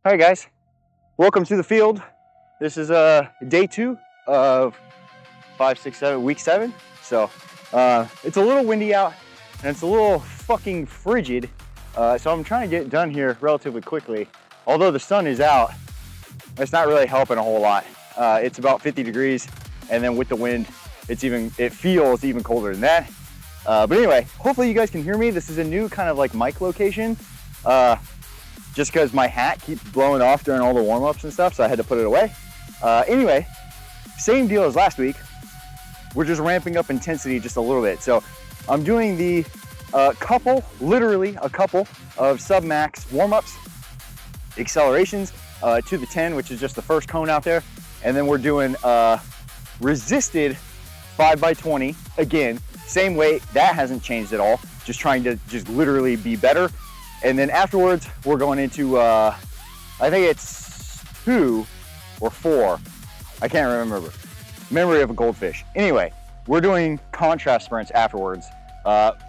All right, guys, welcome to the field. This is day 2 of 5, 6, 7, week 7. So it's a little windy out and it's a little fucking frigid. So I'm trying to get it done here relatively quickly. Although the sun is out, it's not really helping a whole lot. It's about 50 degrees, and then with the wind, it feels even colder than that. But anyway, hopefully you guys can hear me. This is a new kind of like mic location. Just because my hat keeps blowing off during all the warm-ups and stuff, so I had to put it away. Anyway, same deal as last week. We're just ramping up intensity just a little bit. So I'm doing the literally a couple of sub-max warm-ups, accelerations to the 10, which is just the first cone out there. And then we're doing resisted 5x20. Again, same weight, that hasn't changed at all. Just trying to just literally be better. And then afterwards, we're going into, I think it's 2 or 4. I can't remember. Memory of a goldfish. Anyway, we're doing contrast sprints afterwards,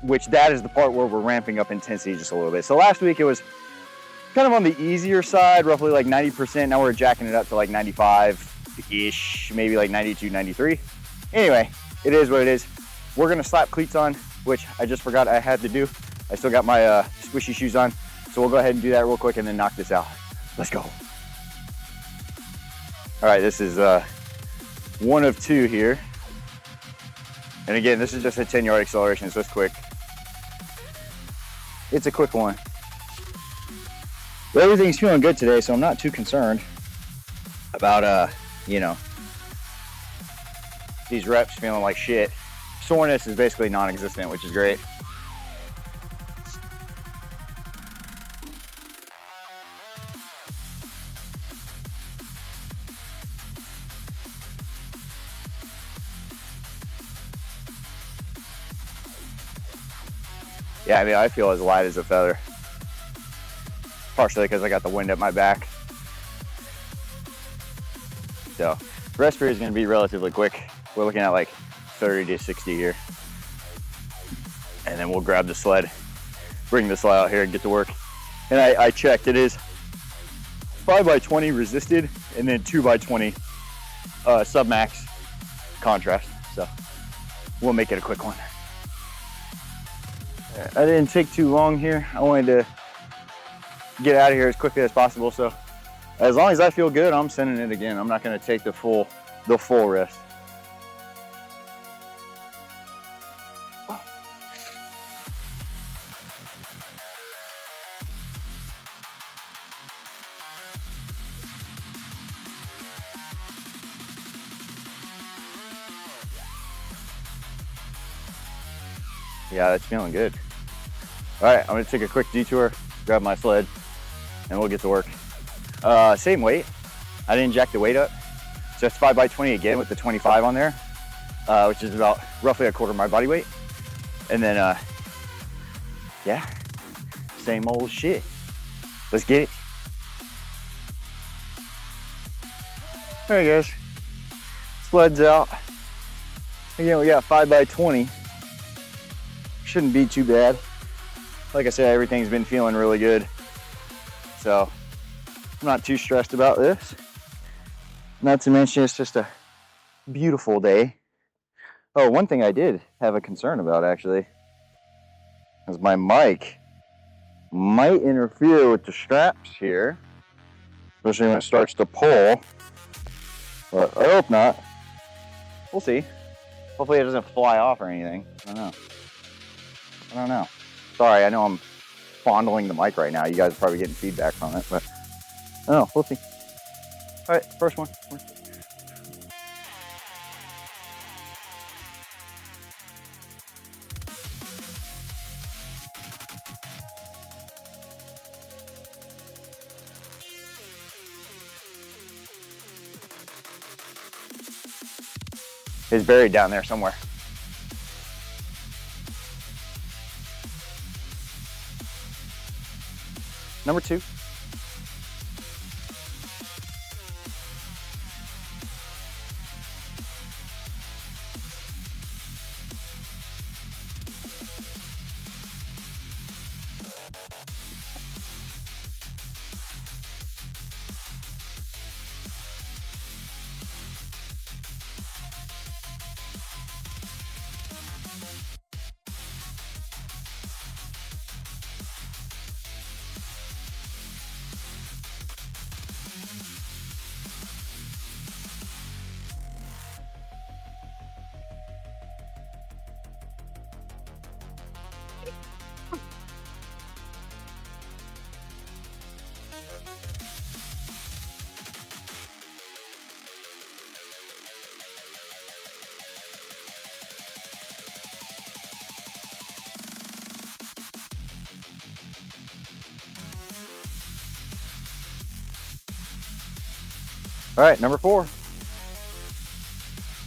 which that is the part where we're ramping up intensity just a little bit. So last week it was kind of on the easier side, roughly like 90%. Now we're jacking it up to like 95-ish, maybe like 92, 93. Anyway, it is what it is. We're gonna slap cleats on, which I just forgot I had to do. I still got my squishy shoes on, so we'll go ahead and do that real quick and then knock this out. Let's go. All right, this is 1 of 2 here. And again, this is just a 10-yard acceleration, so it's quick. It's a quick one. But everything's feeling good today, so I'm not too concerned about, these reps feeling like shit. Soreness is basically non-existent, which is great. Yeah, I mean, I feel as light as a feather. Partially because I got the wind at my back. So, rest period is going to be relatively quick. We're looking at like 30 to 60 here. And then we'll grab the sled, bring the sled out here and get to work. And I checked, it is 5x20 resisted and then 2x20 sub-max contrast. So, we'll make it a quick one. I didn't take too long here. I wanted to get out of here as quickly as possible. So as long as I feel good, I'm sending it again. I'm not going to take the full rest. Yeah, that's feeling good. All right, I'm gonna take a quick detour, grab my sled, and we'll get to work. Same weight. I didn't jack the weight up. So it's 5x20 again with the 25 on there, which is about roughly a quarter of my body weight. And then, yeah, same old shit. Let's get it. All right, guys, sled's out. Again, we got 5x20. Shouldn't be too bad. Like I said, everything's been feeling really good. So I'm not too stressed about this. Not to mention it's just a beautiful day. Oh, one thing I did have a concern about actually is my mic might interfere with the straps here, especially when it starts to pull. But I hope not. We'll see. Hopefully it doesn't fly off or anything. I don't know. Sorry, I know I'm fondling the mic right now. You guys are probably getting feedback from it, but I don't know. We'll see. All right, first one. It's buried down there somewhere. Number 2. All right, number 4.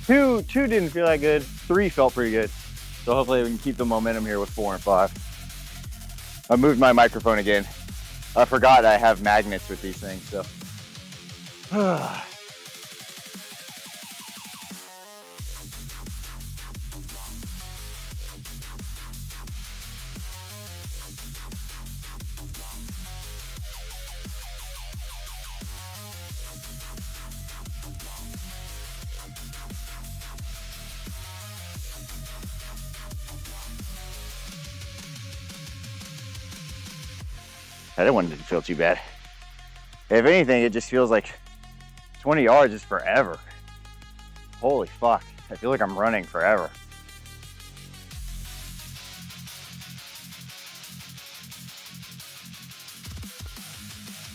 Two didn't feel that good. 3 felt pretty good. So hopefully we can keep the momentum here with 4 and 5. I moved my microphone again. I forgot I have magnets with these things, so. That one didn't feel too bad. If anything, it just feels like 20 yards is forever. Holy fuck. I feel like I'm running forever.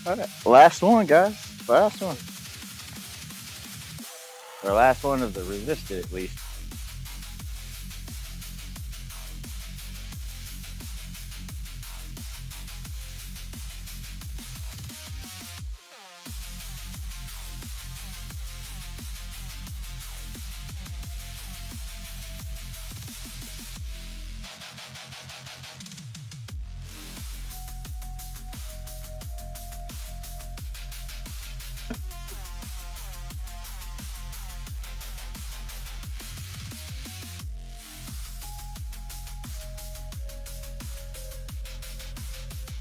All right, last one, guys. Last one. Or last one of the resisted, at least.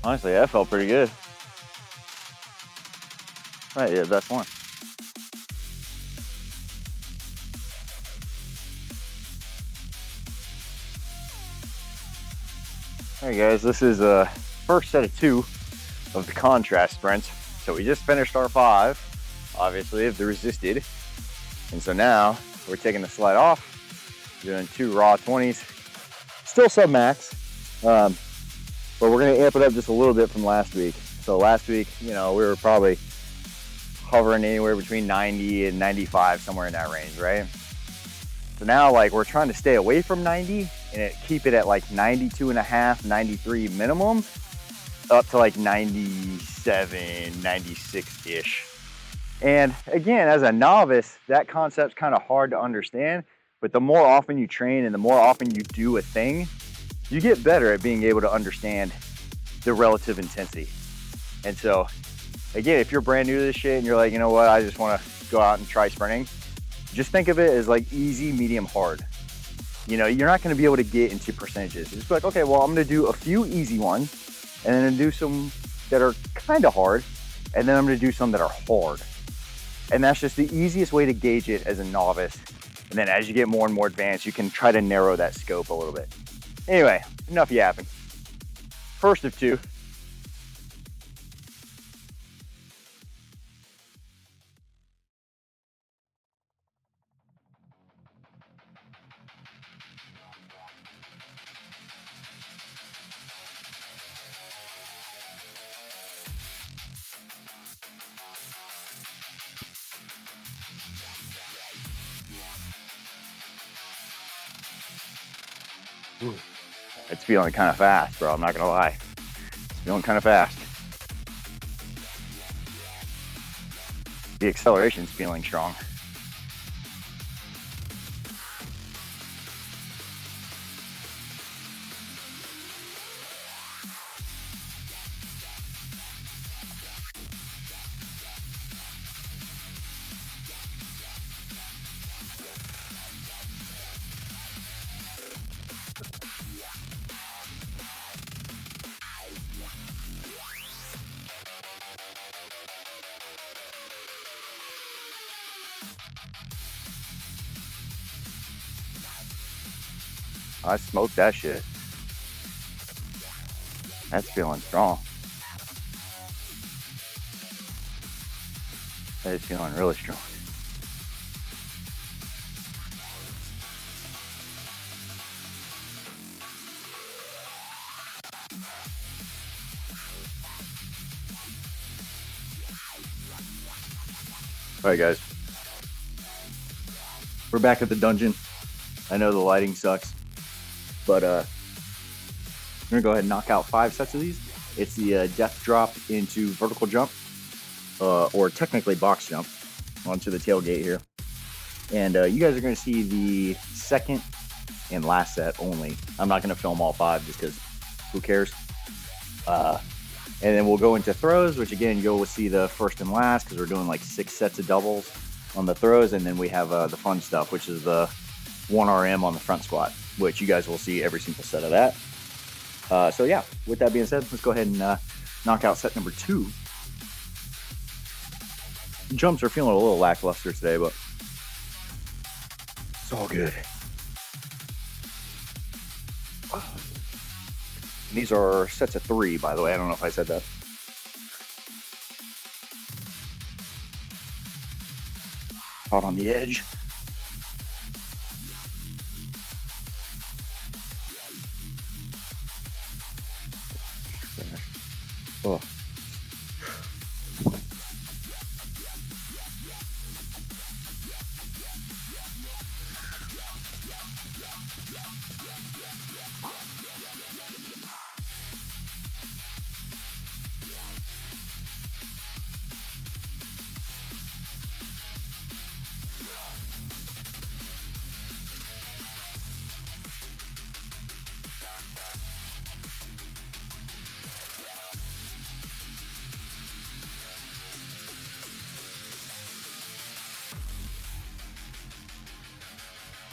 Honestly, that felt pretty good. Right, yeah, best one. All right, guys, this is first set of 2 of the contrast sprints. So we just finished our 5, obviously, of the resisted. And so now we're taking the slide off, doing 2 raw 20s, still sub max. But we're gonna amp it up just a little bit from last week. So last week, you know, we were probably hovering anywhere between 90 and 95, somewhere in that range, right? So now, like, we're trying to stay away from 90 and keep it at like 92 and a half, 93 minimum, up to like 97, 96-ish. And again, as a novice, that concept's kind of hard to understand, but the more often you train and the more often you do a thing, you get better at being able to understand the relative intensity. And so, again, if you're brand new to this shit and you're like, you know what, I just want to go out and try sprinting, just think of it as like easy, medium, hard. You know, you're not going to be able to get into percentages. Just be like, okay, well, I'm going to do a few easy ones and then do some that are kind of hard, and then I'm going to do some that are hard. And that's just the easiest way to gauge it as a novice. And then as you get more and more advanced, you can try to narrow that scope a little bit. Anyway, enough yapping. First of 2. It's feeling kind of fast, bro. I'm not gonna lie. It's feeling kind of fast. The acceleration's feeling strong. I smoked that shit. That's feeling strong. That is feeling really strong. All right, guys. We're back at the dungeon. I know the lighting sucks, but I'm gonna go ahead and knock out 5 sets of these. It's the death drop into vertical jump, or technically box jump. onto the tailgate here. And you guys are going to see the second and last set only. I'm not going to film all 5 just because who cares? And then we'll go into throws, which again, you'll see the first and last because we're doing like 6 sets of doubles on the throws. And then we have the fun stuff, which is the 1RM on the front squat, which you guys will see every single set of that. So yeah, with that being said, let's go ahead and knock out set number 2. Jumps are feeling a little lackluster today, but it's all good. These are sets of 3, by the way. I don't know if I said that. Caught on the edge. Oh.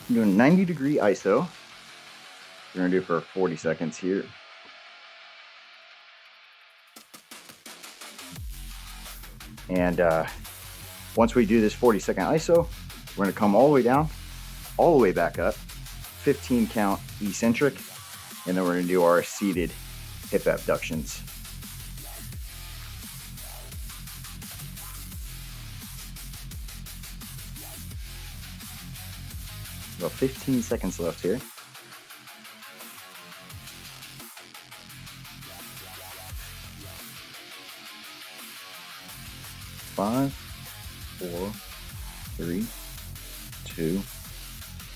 I'm doing 90-degree ISO. We're gonna do for 40 seconds here. And once we do this 40-second ISO, we're gonna come all the way down, all the way back up, 15 count eccentric, and then we're gonna do our seated hip abductions. About 15 seconds left here. Five, 4, 3, 2,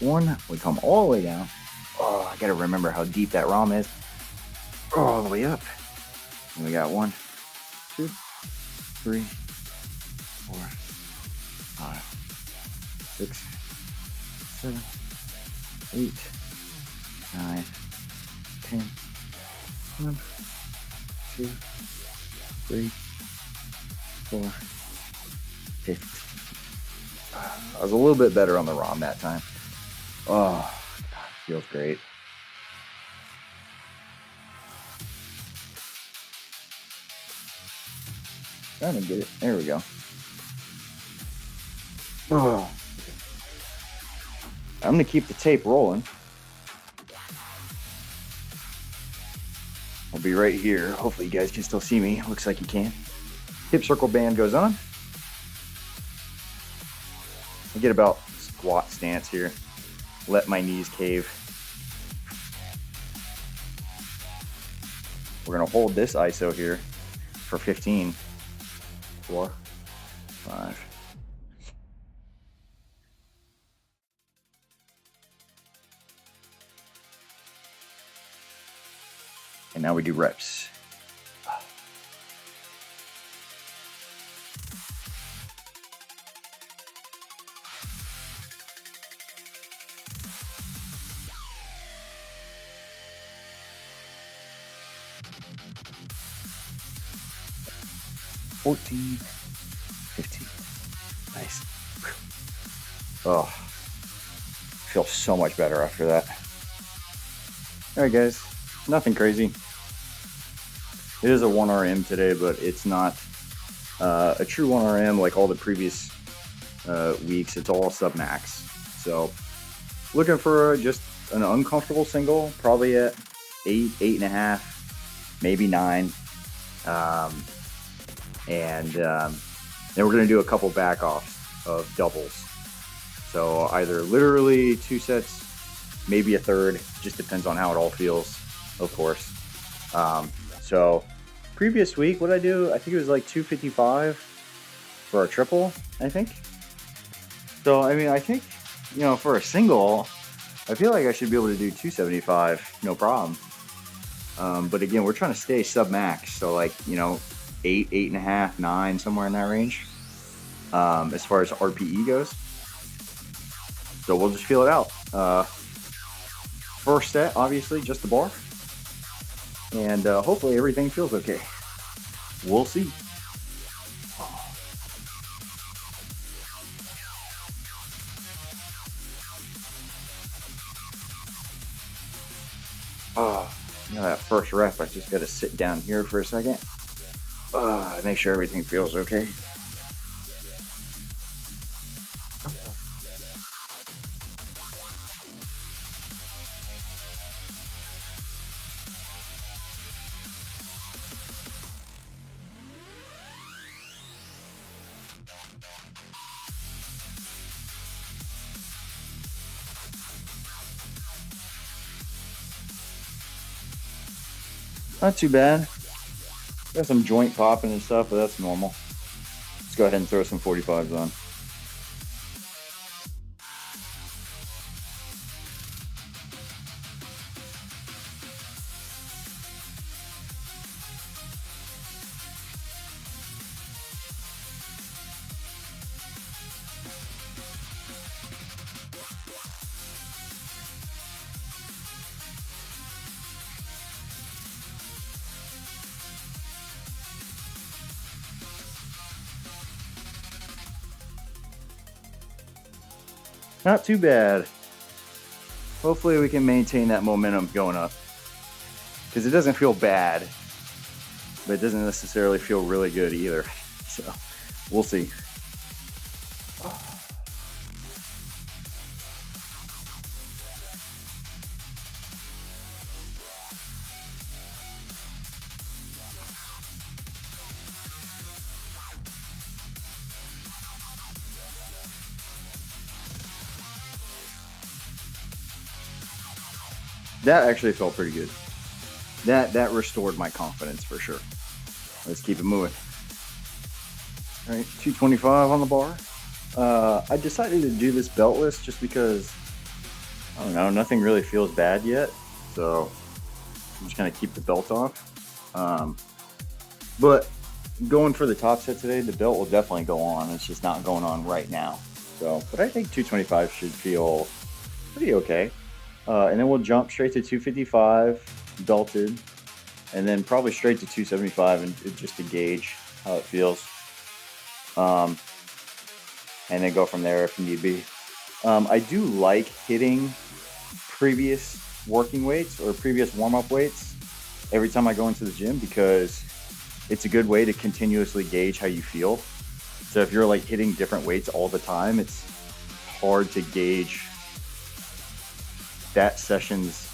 1. We come all the way down. Oh, I gotta remember how deep that ROM is. All the way up. And we got 1, 2, 3, 4, 5, 6, 7, 8, 9, 10, 1, 2, 3, 4, 50. I was a little bit better on the ROM that time. Oh, God, feels great. Trying to get it. There we go. Oh. I'm going to keep the tape rolling. I'll be right here. Hopefully you guys can still see me. Looks like you can. Hip circle band goes on. I get about squat stance here. Let my knees cave. We're going to hold this ISO here for 15. 4, 5. And now we do reps. $14, $15. Nice. Oh, feel so much better after that. All right, guys, nothing crazy. It is a 1RM today, but it's not a true 1RM like all the previous weeks. It's all sub-max. So looking for just an uncomfortable single, probably at 8, 8.5, maybe 9. And then we're going to do a couple back offs of doubles. So either literally 2 sets, maybe a third, just depends on how it all feels, of course. So previous week, what did I do? I think it was like 255 for a triple, I think. So, I mean, I think, you know, for a single, I feel like I should be able to do 275, no problem. But again, we're trying to stay sub max. So like, you know, 8, 8.5, 9, somewhere in that range. as far as RPE goes. So we'll just feel it out. First set, obviously, just the bar. And hopefully everything feels okay. We'll see. That first rep, I just got to sit down here for a second. Make sure everything feels okay. Not too bad. Got some joint popping and stuff, but that's normal. Let's go ahead and throw some 45s on. Not too bad. Hopefully we can maintain that momentum going up. Because it doesn't feel bad, but it doesn't necessarily feel really good either. So we'll see. That actually felt pretty good. That restored my confidence for sure. Let's keep it moving. All right, 225 on the bar. I decided to do this beltless just because, I don't know, nothing really feels bad yet. So I'm just gonna keep the belt off. But going for the top set today, the belt will definitely go on. It's just not going on right now. So, but I think 225 should feel pretty okay. And then we'll jump straight to 255 belted, and then probably straight to 275 and just to gauge how it feels. And then go from there if need be. I do like hitting previous working weights or previous warm-up weights every time I go into the gym because it's a good way to continuously gauge how you feel. So if you're like hitting different weights all the time, it's hard to gauge that session's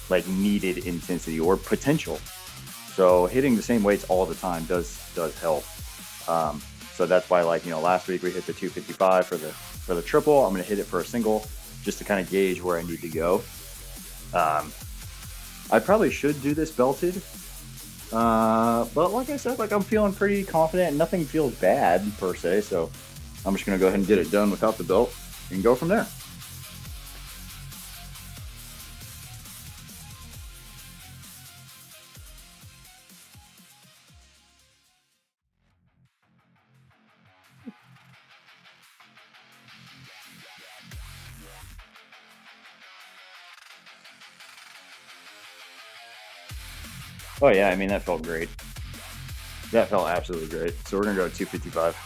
like needed intensity or potential. So hitting the same weights all the time does help. So that's why, like, you know, last week we hit the 255 for the triple. I'm going to hit it for a single just to kind of gauge where I need to go. I probably should do this belted. But like I said, like I'm feeling pretty confident and nothing feels bad per se. So I'm just going to go ahead and get it done without the belt and go from there. Oh yeah, I mean, that felt great. That felt absolutely great. So we're gonna go 255.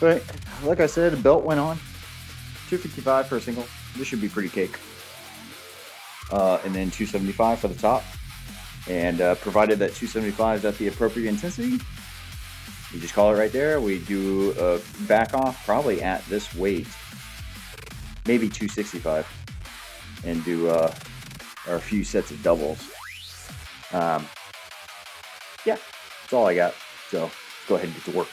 But like I said, the belt went on. 255 for a single. This should be pretty cake. And then 275 for the top. And provided that 275 is at the appropriate intensity, you just call it right there. We do a back off probably at this weight, maybe 265, and do our few sets of doubles. Yeah, that's all I got. So let's go ahead and get to work.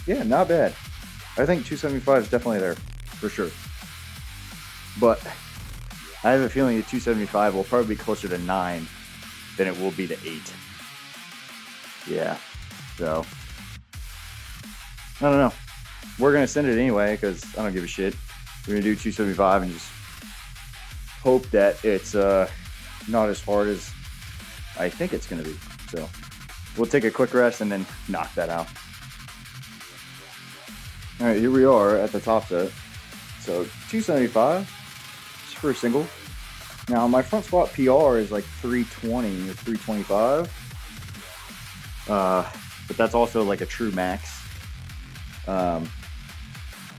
Yeah, not bad. I think 275 is definitely there, for sure. But I have a feeling the 275 will probably be closer to 9 than it will be to 8. Yeah, so I don't know. We're going to send it anyway because I don't give a shit. We're going to do 275 and just hope that it's not as hard as I think it's going to be. So we'll take a quick rest and then knock that out. All right, here we are at the top set. So 275 just for a single. Now my front squat PR is like 320 or 325. But that's also like a true max.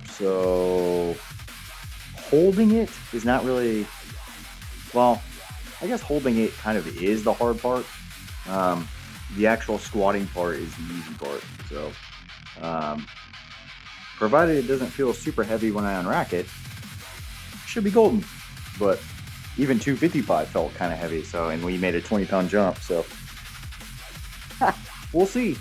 So holding it is not really, well, I guess holding it kind of is the hard part. The actual squatting part is the easy part. So, provided it doesn't feel super heavy when I unrack it, should be golden. But even 255 felt kind of heavy. So, and we made a 20-pound jump. So, we'll see.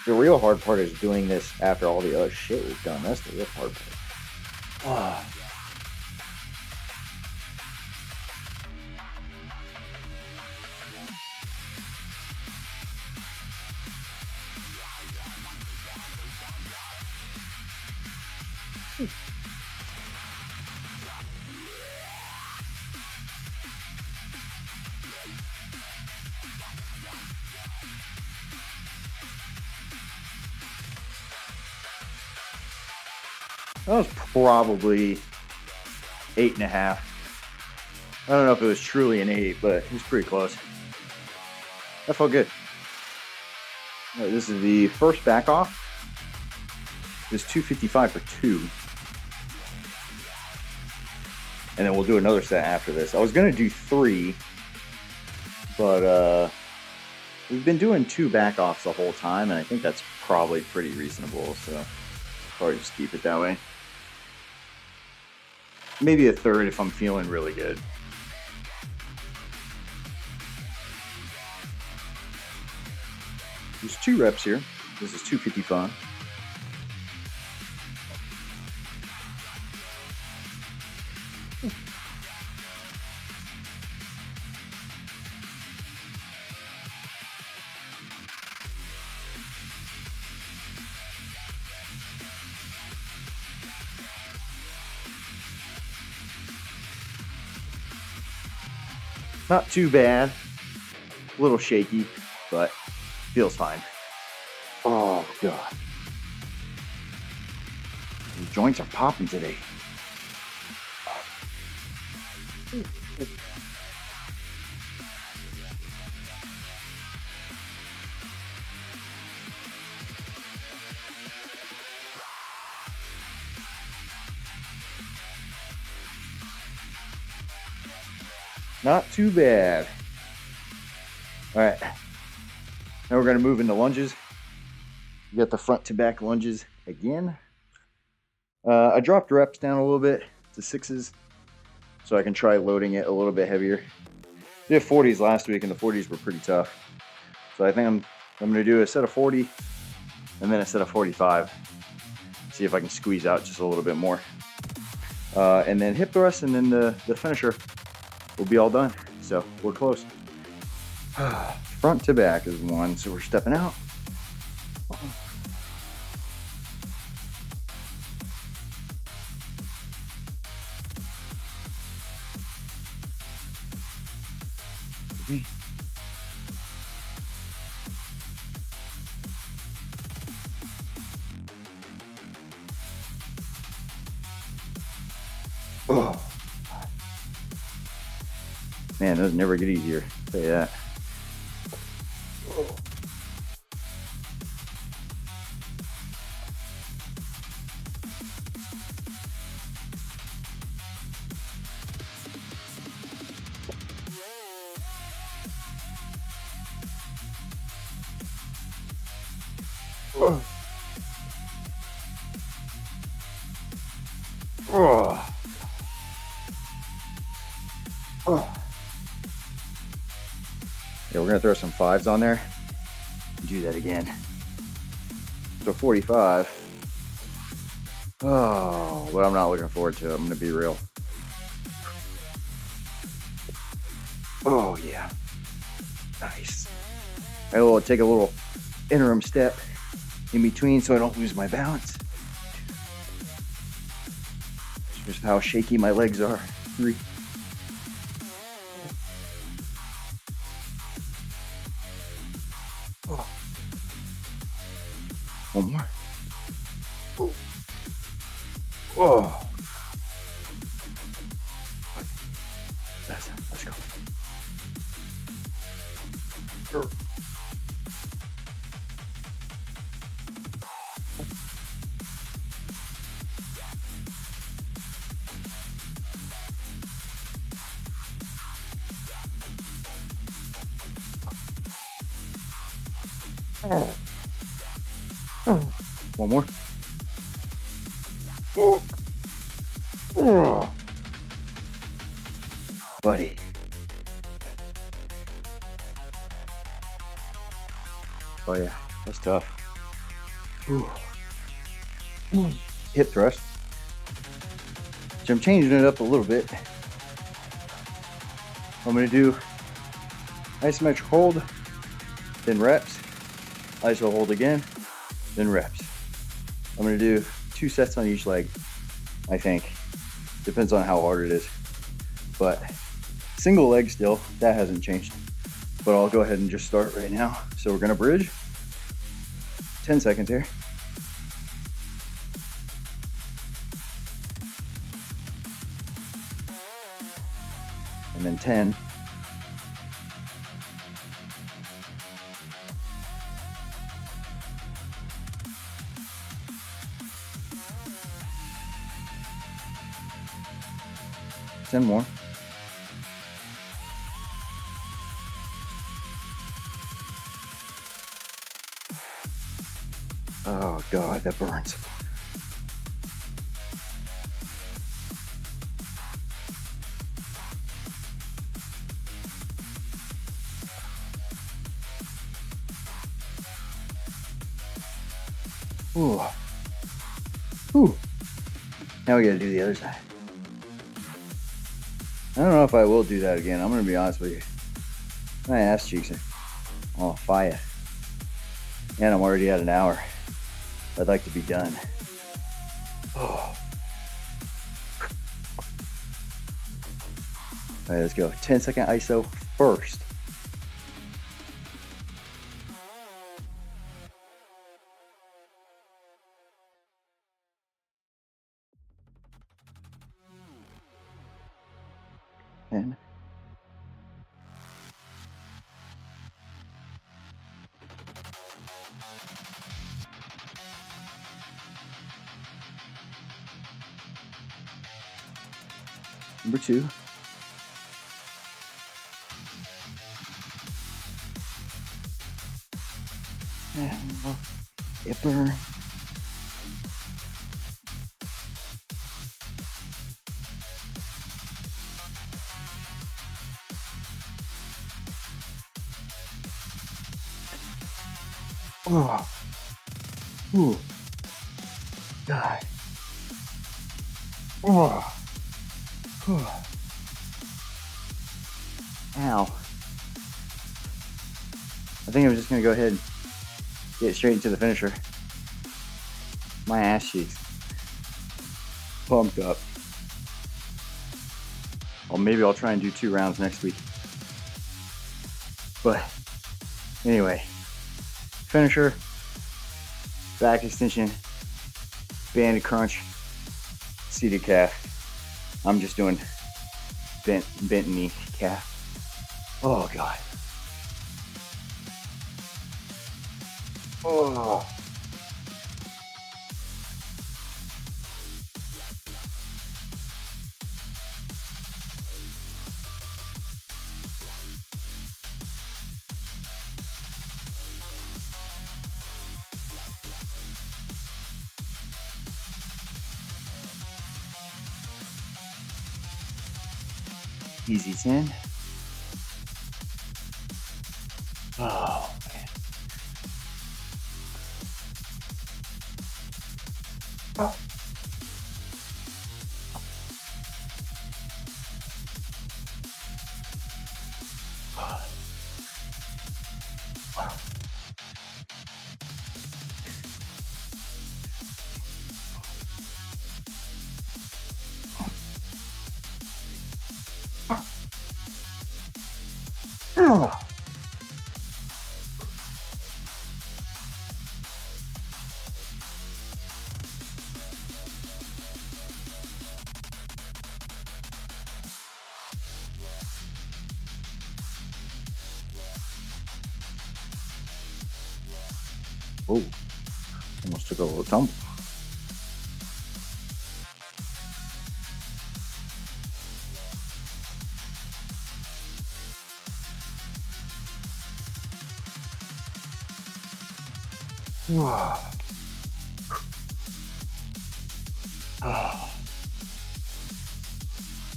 The real hard part is doing this after all the other shit we've done. That's the real hard part. That was probably 8.5. I don't know if it was truly an 8, but it was pretty close. That felt good. All right, this is the first back off. This 255 for 2. And then we'll do another set after this. I was going to do 3, but we've been doing 2 back offs the whole time, and I think that's probably pretty reasonable, so probably just keep it that way. Maybe a third if I'm feeling really good. There's 2 reps here. This is 255. Not too bad. A little shaky, but feels fine. Oh, God. The joints are popping today. Not too bad. All right. Now we're going to move into lunges. We got the front to back lunges again. I dropped reps down a little bit to 6s so I can try loading it a little bit heavier. Did 40s last week and the 40s were pretty tough. So I think I'm going to do a set of 40 and then a set of 45. See if I can squeeze out just a little bit more. And then hip thrust and then the finisher will be all done. So we're close. Front to back is 1, so we're stepping out. Oh. Man, those never get easier. I'll tell you that. Oh. Oh. Oh. gonna throw some 5s on there. Do that again. So 45. Oh, but I'm not looking forward to it. I'm gonna be real. Oh yeah, nice. I will take a little interim step in between so I don't lose my balance. Just how shaky my legs are. 3. Oh. 1 more. Oh. Oh. Let's go. One more. Buddy. Oh yeah, that's tough. Hip thrust. So I'm changing it up a little bit. I'm gonna do isometric hold, then reps, iso hold again, then reps. I'm gonna do 2 sets on each leg, I think. Depends on how hard it is. But single leg still, that hasn't changed. But I'll go ahead and just start right now. So we're gonna bridge. 10 seconds here. And then 10. More. Oh God, that burns. Ooh. Ooh. Now we gotta do the other side. I don't know if I will do that again. I'm gonna be honest with you. My ass cheeks are on fire. And I'm already at an hour. I'd like to be done. Oh. All right, let's go. 10-second iso first. And number 2. And it burns. Oh. Ooh. God. Oh. Oh. Ow. I think I'm just gonna go ahead and get straight into the finisher. My ass cheeks pumped up. Or maybe I'll try and do 2 rounds next week. But anyway, finisher, back extension, banded crunch, seated calf. I'm just doing bent knee calf. Oh God. Oh. Easy 10. Oh, almost took a little tumble.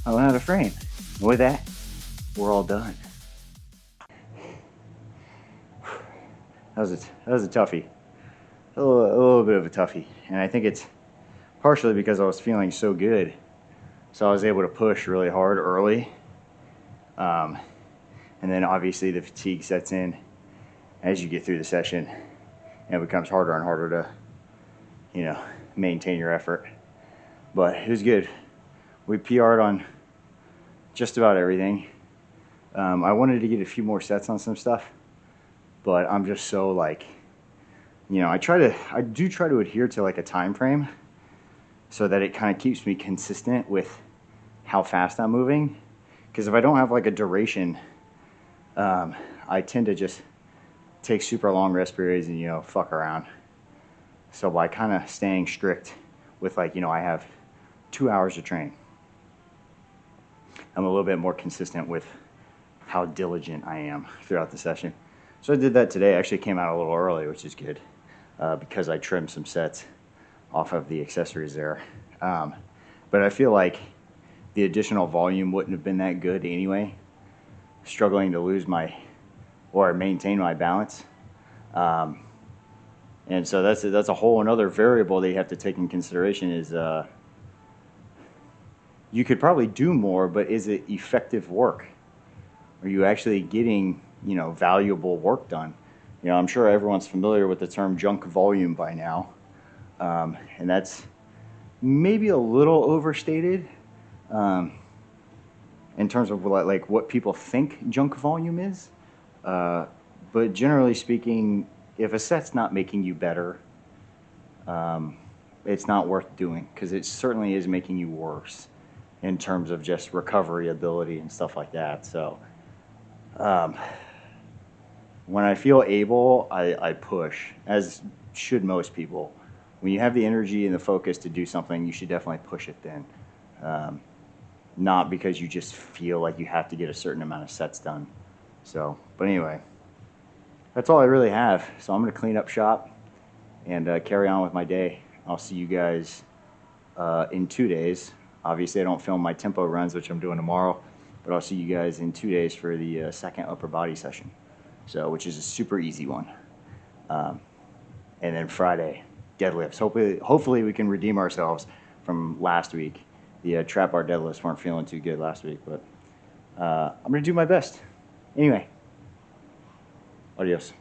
I went out of frame. With that, we're all done. That was a toughie. A little bit of a toughie. And I think it's partially because I was feeling so good. So I was able to push really hard early. And then obviously the fatigue sets in as you get through the session. And it becomes harder and harder to, you know, maintain your effort. But it was good. We PR'd on just about everything. I wanted to get a few more sets on some stuff, but I'm just so like, you know, I do try to adhere to like a time frame so that it kind of keeps me consistent with how fast I'm moving. Because if I don't have like a duration, I tend to just take super long rest periods and, you know, fuck around. So by kind of staying strict with like, you know, I have 2 hours to train, I'm a little bit more consistent with how diligent I am throughout the session. So I did that today. I actually came out a little early, which is good, because I trimmed some sets off of the accessories there. But I feel like the additional volume wouldn't have been that good anyway. Struggling to lose or maintain my balance. And so that's a whole another variable that you have to take in consideration is, you could probably do more, but is it effective work? Are you actually getting, you know, valuable work done? You know, I'm sure everyone's familiar with the term junk volume by now. And that's maybe a little overstated in terms of like what people think junk volume is. But generally speaking, if a set's not making you better, it's not worth doing, because it certainly is making you worse in terms of just recovery ability and stuff like that. So when I feel able, I push, as should most people. When you have the energy and the focus to do something, you should definitely push it then. Not because you just feel like you have to get a certain amount of sets done. So, but anyway, that's all I really have. So I'm going to clean up shop and carry on with my day. I'll see you guys in 2 days. Obviously, I don't film my tempo runs, which I'm doing tomorrow, but I'll see you guys in 2 days for the second upper body session, so which is a super easy one. And then Friday, deadlifts. Hopefully we can redeem ourselves from last week. The trap bar deadlifts weren't feeling too good last week, but I'm going to do my best. Anyway, adios.